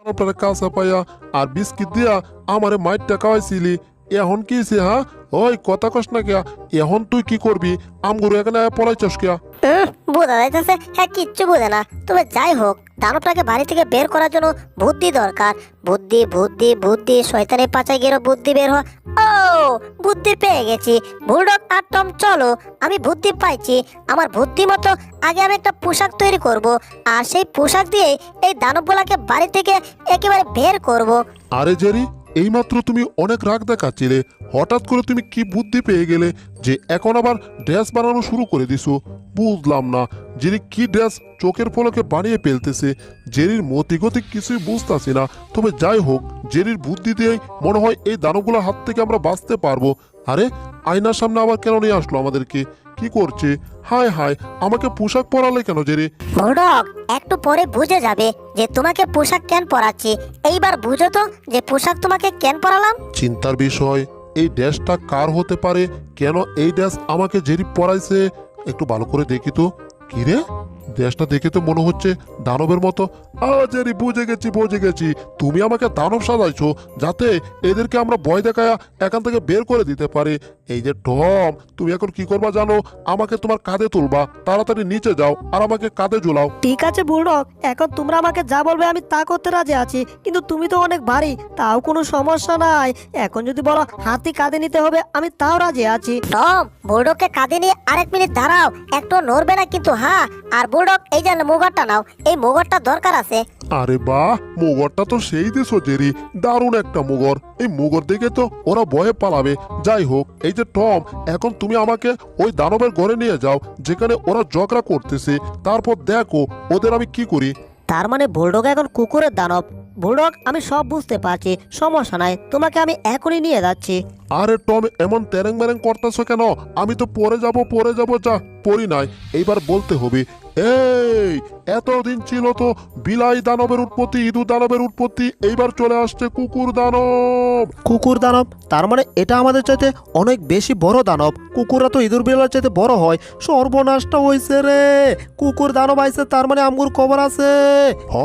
আপনার কাছে পাইয়া আর বিস্কিট দিয়া আমারে মাইটটা খাওয়াইছিলি, এখন কি হইছে? হ্যাঁ, ওই কথা কস না কিয়া? এখন তুই কি করবি? আমগুলো এখানে পলাইছস কিয়া? বোঝা যাইতেছে হ্যাঁ কিচ্ছু বোঝে না। তবে যাই হোক, দানবটাকে বাড়ি থেকে বের করার জন্য বুদ্ধি দরকার। বুদ্ধি বুদ্ধি বুদ্ধি, শয়তানের পাচায় গেরো বুদ্ধি বের হয়। ও, বুদ্ধি পেয়ে গেছি। বুলডগ আর টম চলো, আমি বুদ্ধি পাইছি। আমার বুদ্ধি মতো আগে আমি একটা পোশাক তৈরি করব, আর সেই পোশাক দিয়ে এই দানবগুলাকে বাড়ি থেকে একেবারে বের করব। আরে জেরি, এইমাত্র তুমি অনেক রাগ দেখাচ্ছিলে, হঠাৎ করে তুমি কি বুদ্ধি পেয়ে গেলে যে এখন আবার ড্রেস বানানো শুরু করে দিছো? বুঝলাম না জেরি কি ড্রেস চোখের পলকে বানিয়ে ফেলতেছে। জেরির মতিগতি কিছুই বুঝতেছি না। তবে যাই হোক, জেরির বুদ্ধি দিয়েই মনে হয় এই দানবগুলোর হাত থেকে আমরা বাঁচতে পারবো। আরে, আয়নার সামনে আবার কেন নিয়ে আসলো আমাদেরকে? কি করছে? হায় হায়, আমাকে পোশাক পরালে কেন জেরি? বুলডগ, একটু পরে বুঝে যাবে যে তোমাকে পোশাক কেন পরাচ্ছি। এইবার বুঝো তো যে পোশাক তোমাকে কেন পরালাম। চিন্তার বিষয়, এই ড্রেসটা কার হতে পারে? কেন এই ড্রেস আমাকে জেরি পরাইছে? একটু ভালো করে দেখি তো। কি রে, ড্রেসটা দেখে তো মনে হচ্ছে দানবের মতো। জেরি, বুঝে গেছি। তুমি আমাকে দানব সাজাইছো যাতে এদেরকে আমরা ভয় দেখায়া এখান থেকে বের করে দিতে পারি। এই যে টম, তুমি এখন কি করবা জানো? আমাকে তোমার কাঁধে তুলবা, তাড়াতাড়ি নিচে যাও আর আমাকে কাঁধে ঝুলাও। ঠিক আছে বুলডগ, এখন তোমরা আমাকে যা বলবে আমি তা করতে রাজি আছি, কিন্তু তুমি তো অনেক ভারী, তাও কোনো সমস্যা নাই। এখন যদি বলো হাতি কাঁধে নিতে হবে, আমি তাও রাজি আছি। টম, বুলডগকে কাঁধে নিয়ে আরেক মিনিট দাঁড়াও, একটু নড়বে না কিন্তু। হ্যাঁ, আর বুলডগ, এই যে মুগারটা নাও, এই মুগারটা দরকার আছে। আরে বাহ, মুগরটা তো সেই দেশো জেরি, দারুণ একটা মুগর। এই মুগর দেখে তো ওরা ভয়ে পালাবে। যাই হোক, এই যে টম, এখন তুমি আমাকে ওই দানবের ঘরে নিয়ে যাও যেখানে ওরা ঝগড়া করতেছে। তারপর দেখো ওদের আমি কি করি। তার মানে বুলডগ এখন কুকুরের দানব। বুলডগ, আমি সব বুঝতে পারছি, সমস্যা নাই, তোমাকে আমি এখনই নিয়ে যাচ্ছি। আরে টম, এমন তেরেং মেরেং করতেছো কেন? আমি তো পরে যাব। যা, পড়ি নাই, এইবার বলতে হবে। এই, এতদিন ছিল তো বিলাই দানবের উৎপত্তি, ইঁদুর দানবের উৎপত্তি, এইবার চলে আসছে কুকুর দানব। কুকুর দানব? তার মানে এটা আমাদের চাইতে অনেক বেশি বড় দানব। কুকুররা তো ইঁদুর বিড়ালের চাইতে বড় হয়। সর্বনাশটা হয়েছে রে, কুকুর দানব আইছে, তার মানে আমগুর খবর আছে। হ,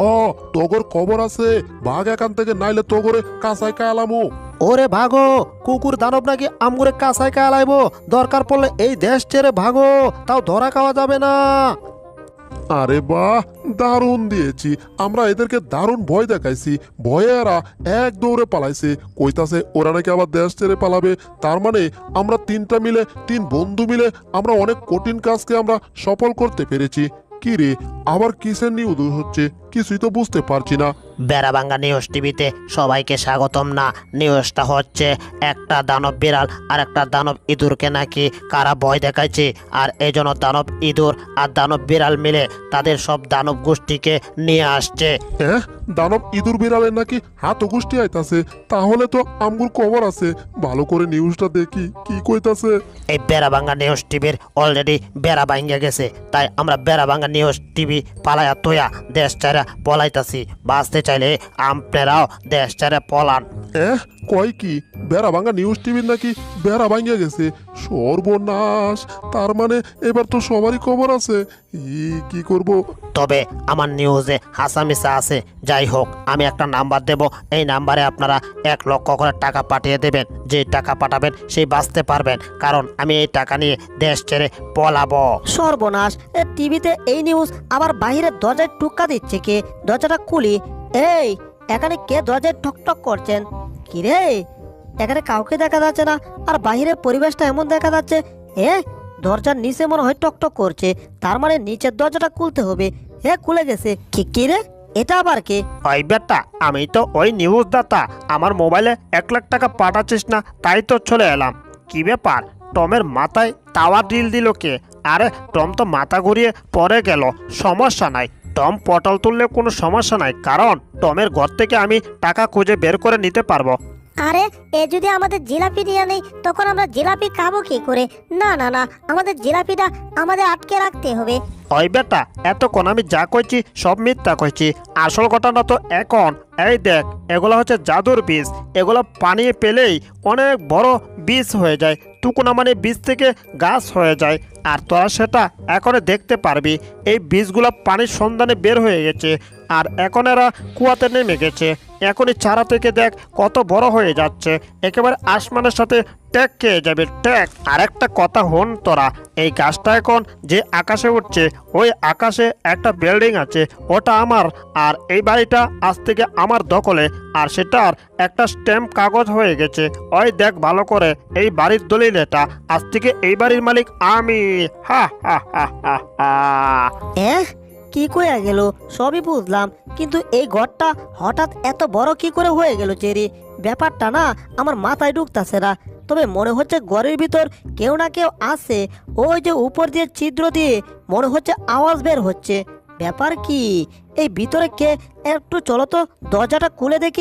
তোগর খবর আছে, ভাগ এখান থেকে, নাইলে তোগরে কাঁচায় কালামু। ওরে ভাগো, কুকুর দানব নাকি আমগুরে কাঁচায় কালাইবো? দরকার পড়লে এই দেশ ছেড়ে ভাগো, তাও ধরা খাওয়া যাবে না। আরে বাহ, দারুণ দিয়েছি। আমরা এদেরকে দারুণ ভয় দেখাইছি, ভয়ে এরা এক দৌড়ে পালাইছে। কইতাছে ওরা নাকি আবার দেশ ছেড়ে পালাবে। তার মানে আমরা তিন বন্ধু মিলে আমরা অনেক কঠিন কাজকে আমরা সফল করতে পেরেছি। কি রে, আবার কিসের নিউজ হচ্ছে? কিছুই তো বুঝতে পারছি না। বেড়াবাঙ্গা নিউজ টিভিতে সবাইকে স্বাগতম। না, নিউজটা হচ্ছে একটা দানব বিড়াল আর একটা দানব ইঁদুরকে নাকি কারা ভয় দেখাইছে, আর এই জন্য দানব ইঁদুর আর দানব বিড়াল মিলে তাদের সব দানব গোষ্ঠীকে নিয়ে আসছে। হ্যাঁ, দানব ইঁদুর বিড়ালের নাকি হাত গোষ্ঠী আইতাছে। তাহলে তো আমগুর খবর আছে, ভালো করে নিউজটা দেখি কি কইতাছে। এই বেড়াবাঙ্গা নিউজ টিভির অলরেডি বেড়া ভাঙ্গা গেছে, তাই আমরা বেড়াবাঙ্গা নিউজ টিভি পালায়া তোয়া দেশ ছাড়া পলাইতাছি। বাঁচতে চাইলে আপনারাও দেশ ছেড়ে পলান। কয় কি? বেড়া ভাঙ্গা নিউজ টিভির নাকি বেড়া ভাঙ্গা গেছে? সর্বনাশ, তার মানে এবার তো সবারই খবর আছে। কি করব? তবে আমার নিউজে হাসামিসা আছে। যাই হোক, আমি একটা নাম্বার দেব, এই নাম্বারে আপনারা 1 লক্ষ করে টাকা পাঠিয়ে দেবেন। যে টাকা পাঠাবেন সেই বাঁচতে পারবেন, কারণ আমি এই টাকা নিয়ে দেশ ছেড়ে পলাবো। সর্বনাশ, টিভিতে এই নিউজ, আবার বাইরে দরজায় টুক্কা দিচ্ছে কে? দরজাটা খুলি। এই, এখানে কে দরজায় ঠকঠক করছেন? কিরে, এখানে কাউকে দেখা যাচ্ছে না, আর বাইরের পরিবেশটা এমন দেখা যাচ্ছে। দরজার নিচে মনে হয় টকটক করছে, তার মানে নিচের দরজাটা খুলতে হবে। খুলে গেছে। কি রে, এটা আবার কে? ওই বেটা, আমি তো ওই নিউজ দাতা। আমার মোবাইলে 1 লাখ টাকা পাঠাচ্ছিস না, তাই তো চলে এলাম। কি ব্যাপার, টমের মাথায় টাওয়ার ড্রিল দিল কে? আরে, টম তো মাথা ঘুরিয়ে পড়ে গেল। সমস্যা নাই, টম পটল তুললে কোনো সমস্যা নাই, কারণ টমের ঘর থেকে আমি টাকা খুঁজে বের করে নিতে পারবো। আরে, এ যদি আমাদের জিলাপি দিয়ে নেই, তখন আমরা জিলাপি খাবো কি করে? না না না, আমাদের জিলাপিটা আমাদের আটকে রাখতে হবে। ওই বেটা, এতক্ষণ আমি যা কইছি সব মিথ্যা কইছি। আসল ঘটনা তো এখন। এই দেখ, এগুলো হচ্ছে জাদুর বীজ। এগুলো পানি পেলেই অনেক বড় বীজ হয়ে যায়। টুকুনা মানে বীজ থেকে গাছ হয়ে যায়, আর তোরা সেটা এখন দেখতে পারবি। এই বীজগুলো পানির সন্ধানে বের হয়ে গেছে, আর এখন এরা কুয়াতে নেমে গেছে। এখনই চারা থেকে দেখ কত বড় হয়ে যাচ্ছে, একেবারে আসমানের সাথে ট্যাগ খেয়ে যাবে ট্যাগ। আর একটা কথা হন তোরা, এই গাছটা এখন যে আকাশে উঠছে ওই আকাশে একটা বিল্ডিং আছে, ওটা আমার। আর এই বাড়িটা আজ থেকে আমার দখলে, আর সেটার একটা স্ট্যাম্প কাগজ হয়ে গেছে। ওই দেখ ভালো করে, এই বাড়ির দলিল এটা, আজ থেকে এই বাড়ির মালিক আমি। হা হা হা হা হা। কি কইয়া গেল সবই বুঝলাম, কিন্তু এই ঘরটা হঠাৎ এত বড় কি করে হয়ে গেল চেরি? ব্যাপারটা না আমার মাথায় ঢুকতাছে না। তবে মনে হচ্ছে ঘরের ভিতর কেউ না কেউ আছে। ওই যে উপর দিয়ে ছিদ্র দিয়ে মনে হচ্ছে আওয়াজ বের হচ্ছে। ব্যাপার কি? এই ভিতরে কে? একটু চলো তো দরজাটা খুলে দেখি।